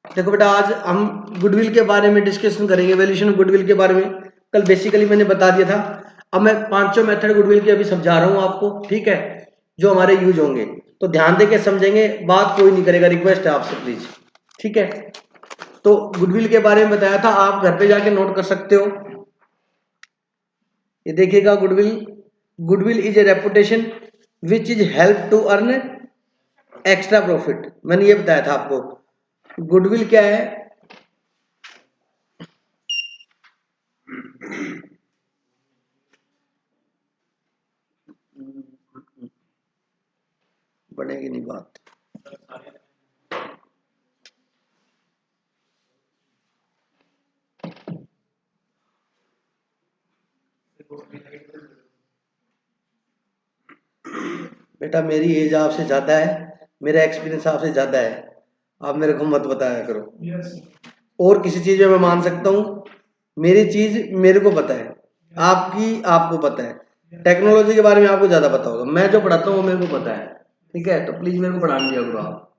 देखो बेटा, आज हम गुडविल के बारे में डिस्कशन करेंगे, वैल्यूएशन ऑफ गुडविल के बारे में। कल बेसिकली मैंने बता दिया था। अब मैं पांचों मेथड गुडविल के अभी समझा रहा हूँ आपको, ठीक है, जो हमारे यूज होंगे। तो ध्यान देके समझेंगे, बात कोई नहीं करेगा, रिक्वेस्ट है आपसे प्लीज, ठीक है। तो गुडविल के बारे में बताया था, आप घर पे जाके नोट कर सकते हो। ये देखिएगा, goodwill, goodwill is a reputation which is help to earn extra profit. मैंने ये बताया था आपको, गुडविल क्या है। बनेगी नहीं बात। बेटा मेरी एज आपसे ज्यादा है, मेरा एक्सपीरियंस आपसे ज्यादा है, आप मेरे को मत बताया करो। और किसी चीज में मैं मान सकता हूँ, मेरी चीज मेरे को पता है, आपकी आपको पता है। टेक्नोलॉजी के बारे में आपको ज्यादा पता होगा, मैं जो पढ़ाता हूँ वो मेरे को पता है, ठीक है। तो प्लीज मेरे को पढ़ाने दिया करो आप।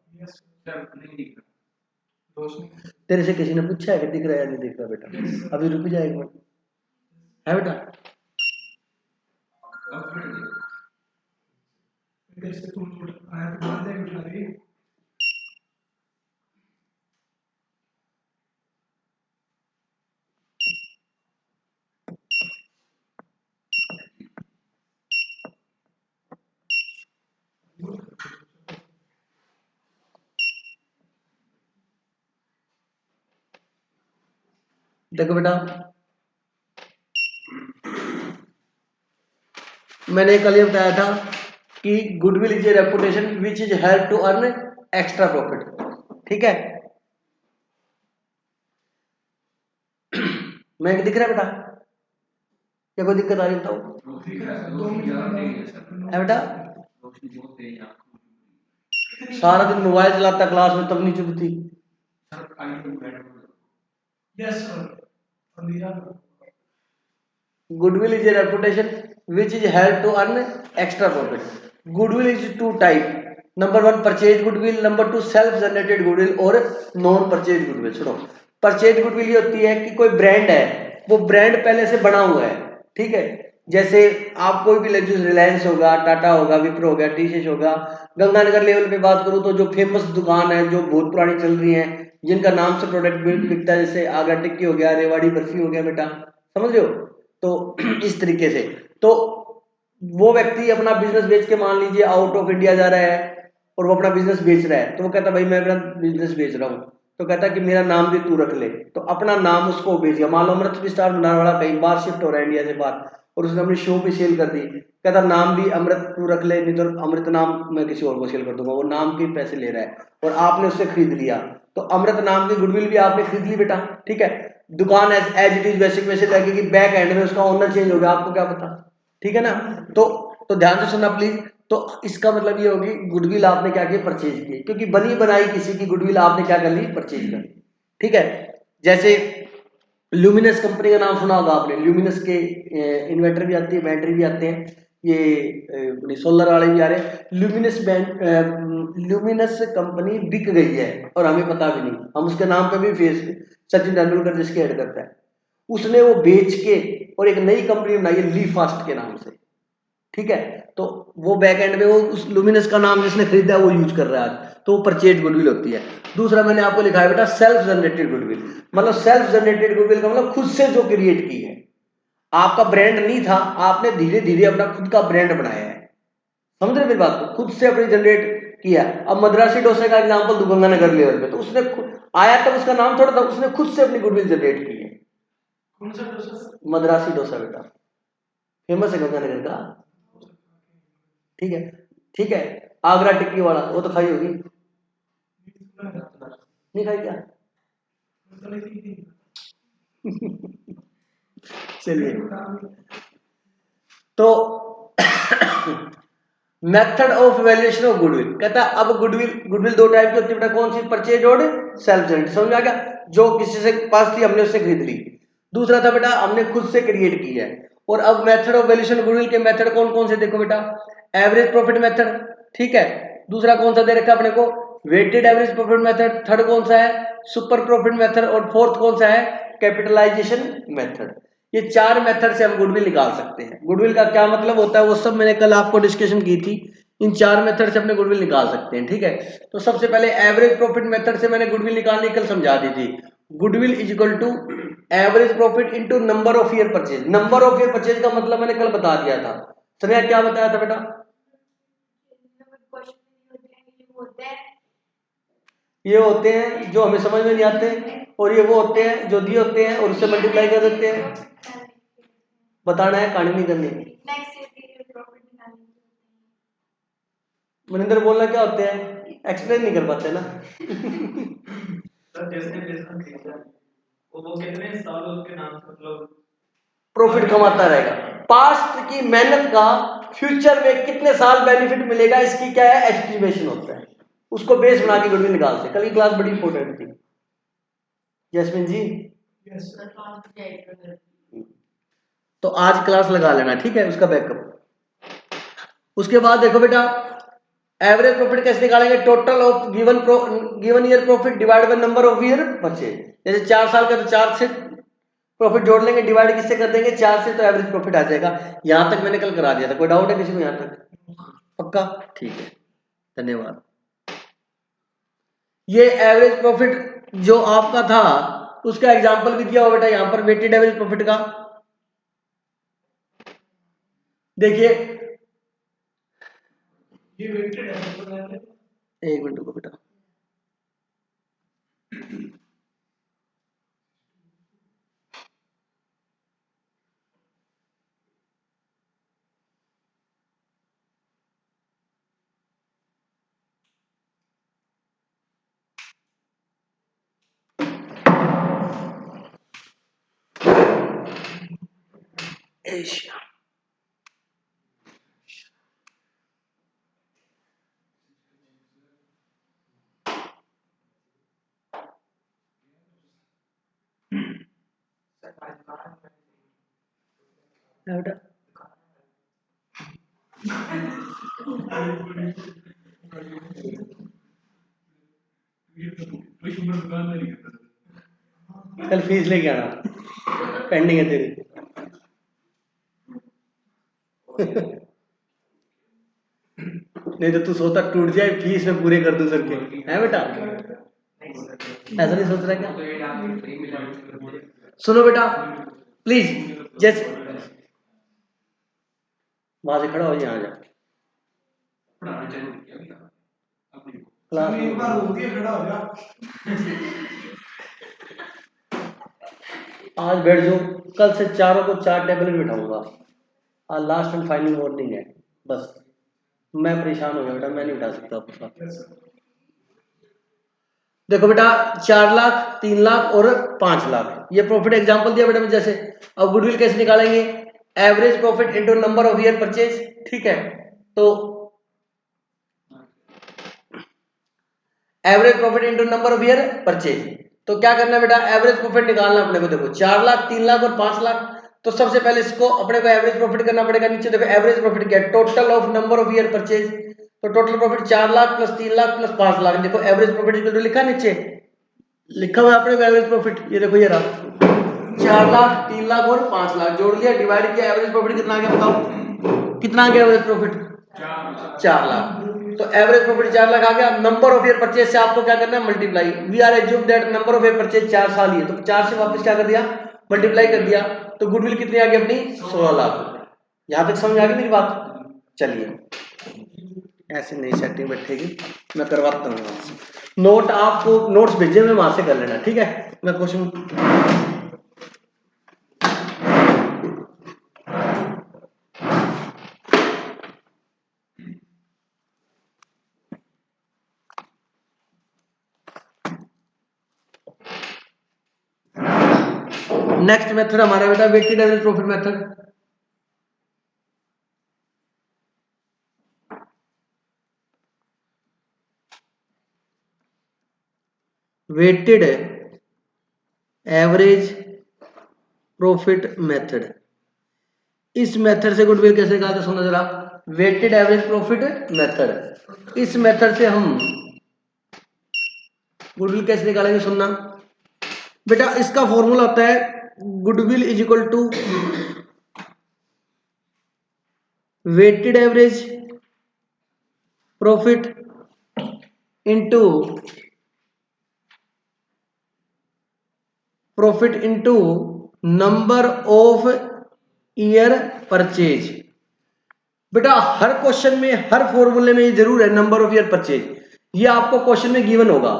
तेरे से किसी ने पूछा है कि दिख रहा है या नहीं दिख रहा? बेटा अभी रुक जाएगा है बेटा। देखो बेटा, मैंने कल ये बताया था कि goodwill is a reputation which is help to earn extra profit, ठीक है। मैं दिख रहा है बेटा? क्या कोई दिक्कत आ रही बताओ है बेटा? सारा दिन मोबाइल चलाता क्लास में, तब नहीं चुभती? Goodwill is a reputation which is help to earn extra profit. Goodwill is two type, number one purchase goodwill, number two self generated goodwill और नॉन परचेज गुडविल। सुनो, परचेज गुडविल ये होती है कि कोई ब्रांड है, वो ब्रांड पहले से बना हुआ है, ठीक है। जैसे आप कोई भी लग्जरी, रिलायंस होगा, टाटा होगा, विप्रो हो गया, टीसीएस होगा। गंगानगर लेवल पे बात करूं तो जो फेमस दुकान है, जो बहुत पुरानी चल रही है, जिनका नाम से प्रोडक्ट बिकता है, जैसे आगरा टिक्की हो गया, रेवाड़ी बर्फी हो गया बेटा, समझ रहे हो। तो इस तरीके से, तो वो व्यक्ति अपना बिजनेस बेच के, मान लीजिए आउट ऑफ इंडिया जा रहा है और वो अपना बिजनेस बेच रहा है, तो वो कहता भाई मैं अपना बिजनेस बेच रहा हूँ, तो कहता कि मेरा नाम भी तू रख ले। तो अपना नाम उसको बेच दिया, मान लो अमृत विस्तार बनाने वाला कहीं बाहर शिफ्ट हो रहा है इंडिया से बाहर, और उसने अपनी शो पे सेल कर दी, कहता नाम भी अमृत तू रख ले, नहीं तो अमृत नाम मैं किसी और को सेल कर दूंगा। वो नाम के पैसे ले रहा है और आपने उससे खरीद लिया, तो अमृत नाम की गुडविल भी आपने खरीद ली बेटा, ठीक है। दुकान एज इट इज वैसे वैसे लगेगी, बैक एंड में उसका ओनर चेंज हो गया, आपको क्या पता, ठीक है ना। तो ध्यान से सुनना प्लीज। तो इसका मतलब ये होगी, गुडविल आपने क्या किया, परचेज की, क्योंकि बनी बनाई किसी की गुडविल आपने क्या कर ली, परचेज कर ली, ठीक है। जैसे ल्यूमिनस कंपनी का नाम सुना होगा आपने, ल्यूमिनस के इन्वर्टर भी आती है, बैटरी भी आते हैं, ये सोलर वाले भी आ रहे हैं। ल्यूमिनस कंपनी बिक गई है और हमें पता भी नहीं, हम उसके नाम पे भी फेस, सचिन तेंदुलकर जिसके हेड करता है, उसने वो बेच के और एक नई कंपनी बनाई है ली फास्ट के नाम से, ठीक है। तो वो बैक एंड में वो उस लुमिनस का नाम जिसने खरीदा है वो यूज कर रहा है, तो वो परचेज गुडविल होती है। दूसरा मैंने आपको लिखा है बेटा सेल्फ जनरेटेड गुडविल, मतलब सेल्फ जनरेटेड गुडविल का मतलब खुद से जो क्रिएट की है, आपका ब्रांड नहीं था, आपने धीरे धीरे अपना खुद का ब्रांड बनाया है, समझ रहे मेरी बात को, खुद से अपनी जनरेट किया। अब मद्रासी डोसे का एग्जांपल दो, गंगानगर लेवल पे, तो उसने आया तब उसका नाम थोड़ा था, उसने खुद से अपनी गुडविल जनरेट की है। मद्रासी डोसा बेटा फेमस है गंगानगर का, ठीक है, ठीक है। आगरा टिक्की वाला वो तो खाई होगी, नहीं खाई क्या? चलिए, तो method of valuation of goodwill, कहता है अब गुडविल, गुडविल दो टाइप की होती है बेटा, कौन सी, परचेज और सेल्फ जनरेट, समझ में आ गया, जो किसी से पास थी हमने उससे खरीद ली। दूसरा था बेटा हमने खुद से क्रिएट की है। और अब मेथड ऑफ वैल्यूएशन गुडविल के मेथड कौन कौन से, देखो बेटा, एवरेज प्रॉफिट मेथड, ठीक है। दूसरा कौन सा दे रखा है अपने को, weighted average profit method, third कौन सा है सुपर प्रॉफिट मेथड, और फोर्थ कौन सा है कैपिटलाइजेशन मेथड। ये चार मेथड से हम गुडविल निकाल सकते हैं। गुडविल का क्या मतलब होता है वो सब मैंने कल आपको डिस्कशन की थी। इन चार मेथड से अपने गुडविल निकाल सकते हैं, ठीक है। तो सबसे पहले एवरेज प्रॉफिट मेथड से मैंने गुडविल निकालनी कल समझा दी थी। Goodwill is equal to average profit into number of year purchase. Number of year purchase का मतलब मैंने कल बता दिया था। सनिया क्या बताया था बेटा? ये होते हैं जो हमें समझ में नहीं आते, और ये वो होते हैं जो दिए होते हैं और उससे मल्टीप्लाई कर देते हैं। बताना है, कहानी नहीं करनी। मनिंदर बोलना क्या होते हैं, एक्सप्लेन नहीं कर पाते ना। वो कितने साल उसके नाम से मतलब प्रॉफिट कमाता रहेगा, पास्ट की मेहनत का फ्यूचर में कितने साल बेनिफिट मिलेगा, इसकी क्या है एस्टिमेशन होता है। उसको बेस बना के गुडविल निकालते। कल की क्लास बड़ी इंपॉर्टेंट थी जैस्मिन जी। तो आज क्लास लगा लेना, ठीक है, उसका बैकअप। उसके बाद देखो बेटा एवरेज प्रॉफिट कैसे निकालेंगे, total of given year profit divide by number of year purchase. जैसे 4 साल का तो 4 से प्रॉफिट जोड़ लेंगे, डिवाइड किससे कर देंगे 4 से, तो एवरेज प्रॉफिट आ जाएगा। यहां तक मैंने कल करा दिया था, कोई डाउट है किसी को यहां तक? पक्का, ठीक है, धन्यवाद। ये एवरेज प्रॉफिट जो आपका था उसका एग्जांपल भी दिया हो बेटा यहां पर, वेटेड एवरेज प्रॉफिट का। देखिए ये वेटेड है, एक मिनट रुको बेटा। एशिया बेटा कल फीस लेके आना, पेंडिंग है तेरी। नहीं तो तू सोता टूट जाए, फीस में पूरे कर दूं सर के, है बेटा? ऐसा नहीं सोच रहा क्या? सुनो बेटा प्लीज, जैसे वहां से खड़ा हो यहाँ जा क्लास में एक बार होती है, खड़ा हो जा। आज बैठ जाओ, कल से चारों को 4 टेबल में बिठाऊंगा। आज लास्ट एंड फाइनल वार्निंग है, बस। मैं परेशान हो गया बेटा, मैं नहीं उठा सकता आपका। देखो बेटा 4 लाख, 3 लाख और 5 लाख ये प्रॉफिट एग्जांपल दिया बेटा। जैसे अब गुडविल कैसे निकालेंगे, average profit into number of year purchase, ठीक है। तो average profit into number of year purchase, तो क्या करना है बेटा, एवरेज प्रॉफिट निकालना अपने को। देखो 4 लाख, 3 लाख और 5 लाख, तो सबसे पहले इसको अपने को एवरेज प्रॉफिट करना पड़ेगा। नीचे देखो एवरेज प्रॉफिट क्या है, total of number of year purchase. तो total profit 4 lakh plus 3 lakh plus 5 lakh. देखो एवरेज प्रॉफिट इक्वल टू लिखा नीचे, लिखा हुआ है अपने को एवरेज प्रॉफिट, ये देखो ये रहा 4 लाख, 3 लाख और 5 लाख जोड़ लिया, डिवाइड किया, एवरेज प्रॉफिट कितना आ गया बताओ, कितना आ गया एवरेज प्रॉफिट? 4 लाख। तो एवरेज प्रॉफिट 4 लाख आ गया। नंबर ऑफ ईयर परचेज से आपको क्या करना है, multiply. We are assume that number of year purchase 4 साल ही है, तो 4 से वापस क्या कर दिया, मल्टीप्लाई कर दिया। तो गुडविल कितनी आ गई अपनी, 16 लाख। यहां तक समझ आ गई मेरी बात? चलिए ऐसे नहीं सेटिंग बैठेगी, मैं करवाता हूँ आपसे। नोट आपको नोट्स भेजे मैं वहां से कर लेना, ठीक है। मैं क्वेश्चन नेक्स्ट मेथड हमारा बेटा weighted average profit method. Weighted average profit method, इस मेथड से गुडविल कैसे निकालते सुनो जरा। वेटेड एवरेज प्रॉफिट मेथड, इस मेथड से हम गुडविल कैसे निकालेंगे सुनना बेटा, इसका फॉर्मूला होता है goodwill is equal to weighted average profit into number of year purchase. बेटा हर क्वेश्चन में, हर फॉर्मूले में ये जरूर है नंबर ऑफ ईयर परचेज, ये आपको क्वेश्चन में गिवन होगा।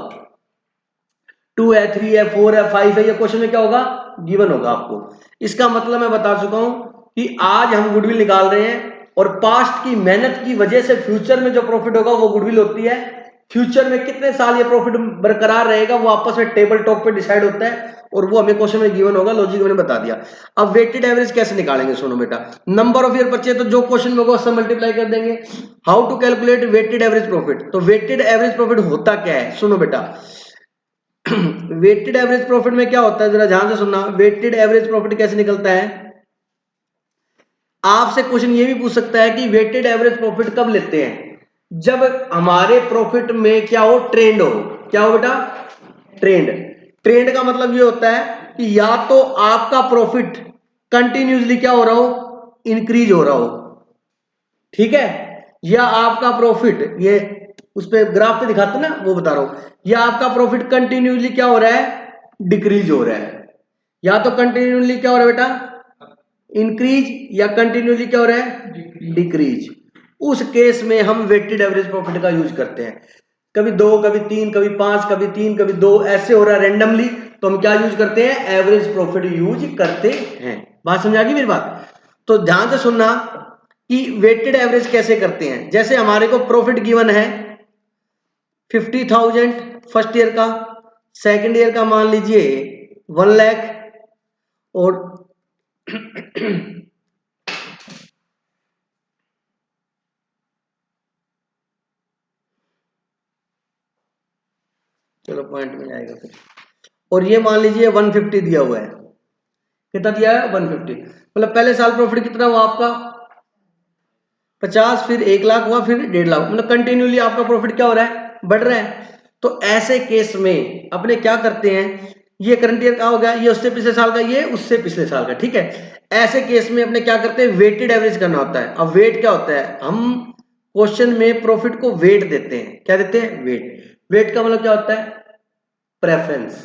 2 है, 3 है, 4 है, 5 है, ये क्वेश्चन में क्या होगा, गिवन होगा आपको। इसका मतलब मैं बता चुका हूं कि आज हम गुडविल निकाल रहे हैं और पास्ट की मेहनत की वजह से फ्यूचर में जो प्रॉफिट होगा वो गुडविल होती है। फ्यूचर में कितने साल ये प्रॉफिट बरकरार रहेगा वो आपस में टेबल टॉक पे डिसाइड होता है और वो हमें क्वेश्चन में गिवन होगा। लॉजिक मैंने बता दिया। अब वेटेड एवरेज कैसे निकालेंगे सुनो बेटा, नंबर ऑफ ईयर परचेज, तो जो क्वेश्चन में होगा उससे मल्टीप्लाई कर देंगे। How to calculate weighted average profit, तो वेटेड एवरेज प्रॉफिट होता क्या है सुनो बेटा। वेटेड एवरेज प्रॉफिट में क्या होता है, जरा ध्यान से सुनना। वेटेड एवरेज प्रॉफिट कैसे निकलता है, आपसे क्वेश्चन ये भी पूछ सकता है कि वेटेड एवरेज प्रॉफिट कब लेते हैं, जब हमारे प्रॉफिट में क्या हो, ट्रेंड हो। क्या हो बेटा, ट्रेंड। ट्रेंड का मतलब ये होता है कि या तो आपका प्रॉफिट कंटिन्यूसली क्या हो रहा हो, इंक्रीज हो रहा हो, ठीक है, या आपका प्रॉफिट, ये उस पे ग्राफ पे दिखाते ना वो बता रहा हूं, या आपका प्रॉफिट कंटिन्यूसली क्या हो रहा है, डिक्रीज हो रहा है। या तो कंटिन्यूसली क्या हो रहा है बेटा, इंक्रीज, या कंटिन्यूसली क्या हो रहा है, डिक्रीज। उस केस में हम वेटेड एवरेज प्रॉफिट का यूज करते हैं। कभी 2, कभी 3, कभी 5, कभी 3, कभी 2, ऐसे हो रहा है रेंडमली, तो हम क्या यूज करते हैं, एवरेज प्रॉफिट यूज करते हैं। बात समझ आ गई मेरी बात। तो ध्यान से सुनना कि वेटेड एवरेज कैसे करते हैं। जैसे हमारे को प्रॉफिट गिवन है 50,000 फर्स्ट ईयर का, सेकंड ईयर का मान लीजिए 1 लाख, और चलो पॉइंट में आएगा फिर, और ये मान लीजिए 150 दिया हुआ है। कितना दिया है, 150। मतलब पहले साल प्रॉफिट कितना हुआ आपका 50, फिर 1 लाख हुआ, फिर 1.5 लाख, मतलब कंटिन्यूली आपका प्रॉफिट क्या हो रहा है, बढ़ रहा है। तो ऐसे केस में अपने क्या करते हैं, ये करंट ईयर का हो गया, ये उससे पिछले साल का, ये उससे पिछले साल का, ठीक है। ऐसे केस में अपने क्या करते हैं, वेटेड एवरेज करना होता है। अब वेट क्या होता है, हम क्वेश्चन में प्रॉफिट को वेट देते हैं। क्या देते हैं, वेट। वेट का मतलब क्या होता है, प्रेफरेंस।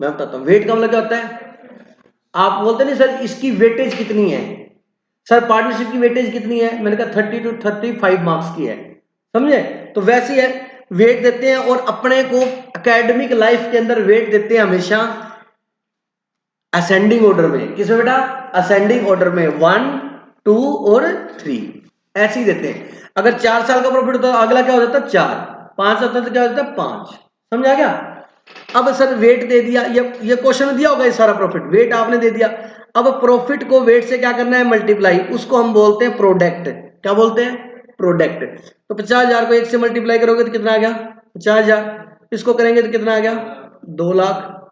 मैं बताता हूं वेट का मतलब क्या होता है। आप बोलते नहीं सर इसकी वेटेज कितनी है, सर पार्टनरशिप की वेटेज कितनी है, मैंने कहा 30 to 35 मार्क्स की है, समझे। तो वैसी है, वेट देते हैं, और अपने को एकेडमिक लाइफ के अंदर वेट देते हैं हमेशा असेंडिंग ऑर्डर में। किसमें बेटा, असेंडिंग ऑर्डर में, 1, 2 और 3 ऐसे ही देते हैं। अगर 4 साल का प्रॉफिट होता है अगला क्या हो जाता है 4, 5 होता है तो क्या हो जाता है 5। समझ आ गया। अब सर वेट दे दिया, ये क्वेश्चन में दिया होगा ये सारा प्रॉफिट, वेट आपने दे दिया। अब प्रॉफिट को वेट से क्या करना है, मल्टीप्लाई, उसको हम बोलते हैं प्रोडक्ट। क्या बोलते हैं, प्रोडक्ट। तो 50,000 को 1 से मल्टीप्लाई करोगे तो कितना आ गया, 50,000। इसको करेंगे तो कितना आ गया, 2 लाख।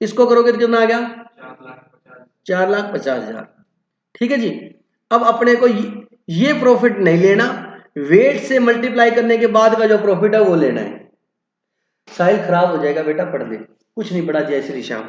इसको करोगे तो कितना आ गया, 4,50,000। ठीक है जी। अब अपने को ये प्रॉफिट नहीं लेना, वेट से मल्टीप्लाई करने के बाद का जो प्रॉफिट है वो लेना है। साहिल खराब हो जाएगा बेटा, पढ़ ले, कुछ नहीं पढ़ा जय श्री श्याम।